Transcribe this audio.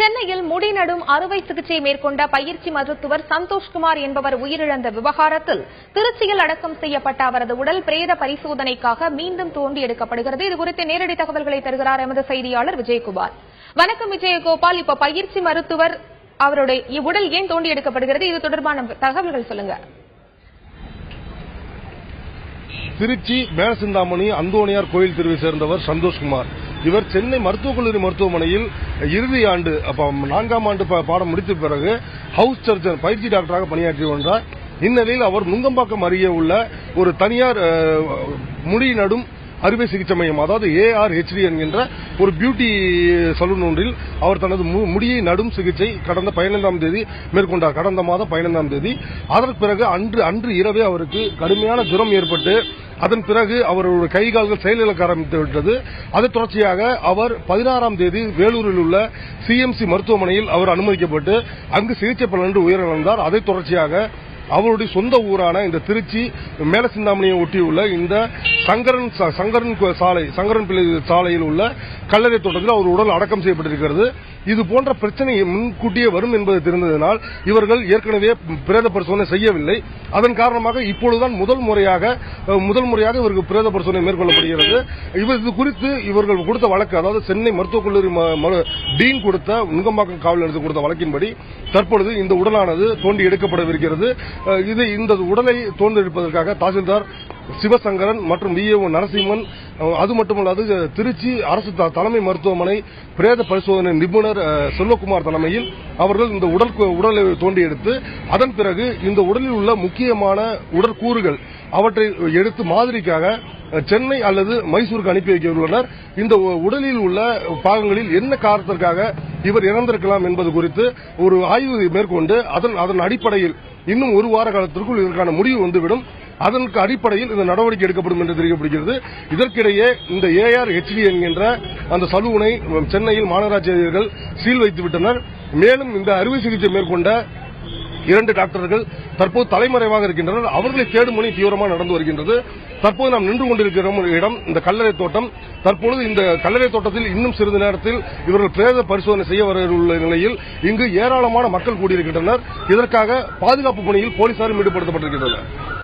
சென்னையில் முடி நடும் அறுவை சிகிச்சை மேற்கொண்ட பயிற்சி மருத்துவர் சந்தோஷ்குமார் என்பவர் உயிரிழந்த விவகாரத்தில் திருச்சியில் அடக்கம் செய்யப்பட்ட அவரது உடல் பிரேத பரிசோதனைக்காக மீண்டும் தோண்டி எடுக்கப்படுகிறது. இதுகுறித்து நேரடி தகவல்களை தருகிறார் எமது செய்தியாளர் விஜயகுமார். வணக்கம் விஜயகோபால். இப்ப பயிற்சி மருத்துவர் அவருடைய உடல் ஏன் தோண்டி எடுக்கப்படுகிறது? இது தொடர்பான தகவல்கள் சொல்லுங்க. திருச்சி மேலசிந்தாமணி அந்தோணியார் கோயில் தெருவை சேர்ந்தவர் சந்தோஷ்குமார். இவர் சென்னை மருத்துவக் கல்லூரி மருத்துவமனையில் இறுதி ஆண்டு 4ஆம் ஆண்டு பாடம் முடித்த பிறகு ஹவுஸ் சர்ஜன் பயிற்சி டாக்டராக பணியாற்றி வந்தார். இந்நிலையில் அவர் நுங்கம்பாக்கம் அருகே உள்ள ஒரு தனியார் முடி நடும் அறுவை சிகிச்சை மையம், அதாவது ARHD என்கின்ற ஒரு பியூட்டி சலூன் ஒன்றில் அவர் தனது முடியை நடும் சிகிச்சை கடந்த 15ஆம் தேதி மேற்கொண்டார். கடந்த மாதம் 15ஆம் தேதி. அதற்கு பிறகு அன்று இரவே அவருக்கு கடுமையான ஜுரம் ஏற்பட்டு அதன் பிறகு அவருடைய கை கால்கள் செயலிழக்க ஆரம்பித்து விட்டது. அதை தொடர்ச்சியாக அவர் 16ஆம் தேதி வேலூரில் உள்ள CMC மருத்துவமனையில் அவர் அனுமதிக்கப்பட்டு அங்கு சிகிச்சை பலனின்றி உயிரிழந்தார். அதை தொடர்ச்சியாக அவருடைய சொந்த ஊரான இந்த திருச்சி மேலசிந்தாமணியை ஒட்டியுள்ள இந்த சங்கரன் பிள்ளை சாலையில் உள்ள கல்லறை தோட்டத்தில் அவர் உடல் அடக்கம் செய்யப்பட்டிருக்கிறது. இது போன்ற பிரச்சனை முன்கூட்டியே வரும் என்பது தெரிந்ததனால் இவர்கள் ஏற்கனவே பிரேத பரிசோதனை செய்யவில்லை. அதன் காரணமாக இப்பொழுதுதான் முதல் முறையாக இவருக்கு பிரேத பரிசோதனை மேற்கொள்ளப்படுகிறது. இது குறித்து இவர்கள் கொடுத்த வழக்கு, அதாவது சென்னை மருத்துவக் கல்லூரி டீன் கொடுத்த நுங்கம்பாக்கம் காவல் நிலையத்தில் கொடுத்த வழக்கின்படி தற்பொழுது இந்த உடலானது தோண்டி எடுக்கப்படவிருக்கிறது. இந்த உடலை தோண்டி எடுப்பதற்காக தாசில்தார் சிவசங்கரன் மற்றும் VAO நரசிம்மன், அது மட்டுமல்லாது திருச்சி அரசு தலைமை மருத்துவமனை பிரேத பரிசோதனை நிபுணர் செல்வகுமார் தலைமையில் அவர்கள் இந்த உடலை தோண்டி எடுத்து அதன் பிறகு இந்த உடலில் உள்ள முக்கியமான உடற்கூறுகள் அவற்றை எடுத்து மாதிரிக்காக சென்னை அல்லது மைசூருக்கு அனுப்பி வைக்க உள்ளனர். இந்த உடலில் உள்ள பாகங்களில் என்ன காரணத்திற்காக இவர் இறந்திருக்கலாம் என்பது குறித்து ஒரு ஆய்வு மேற்கொண்டு அதன் அடிப்படையில் இன்னும் ஒரு வார காலத்திற்குள் இதற்கான முடிவு வந்துவிடும். அதற்கு அடிப்படையில் இந்த நடவடிக்கை எடுக்கப்படும் என்று தெரிவிக்கப்படுகிறது. இதற்கிடையே இந்த ARHD என்கின்ற அந்த சலூனை சென்னையில் மாநகராட்சி அதிகாரிகள் சீல் வைத்துவிட்டனர். மேலும் இந்த அறுவை சிகிச்சை மேற்கொண்ட 2 டாக்டர்கள் தற்போது தலைமறைவாக இருக்கின்றனர். அவர்களை தேடும் பணி தீவிரமாக நடந்து வருகின்றது. தற்போது நாம் நின்று கொண்டிருக்கிற இடம் இந்த கல்லறை தோட்டம். தற்பொழுது இந்த கல்லறை தோட்டத்தில் இன்னும் சிறிது நேரத்தில் இவர்கள் பிரேத பரிசோதனை செய்ய வர உள்ள நிலையில் இங்கு ஏராளமான மக்கள் கூடியிருக்கின்றனர். இதற்காக பாதுகாப்பு பணியில் போலீசாரும் ஈடுபடுத்தப்பட்டிருக்கின்றனர்.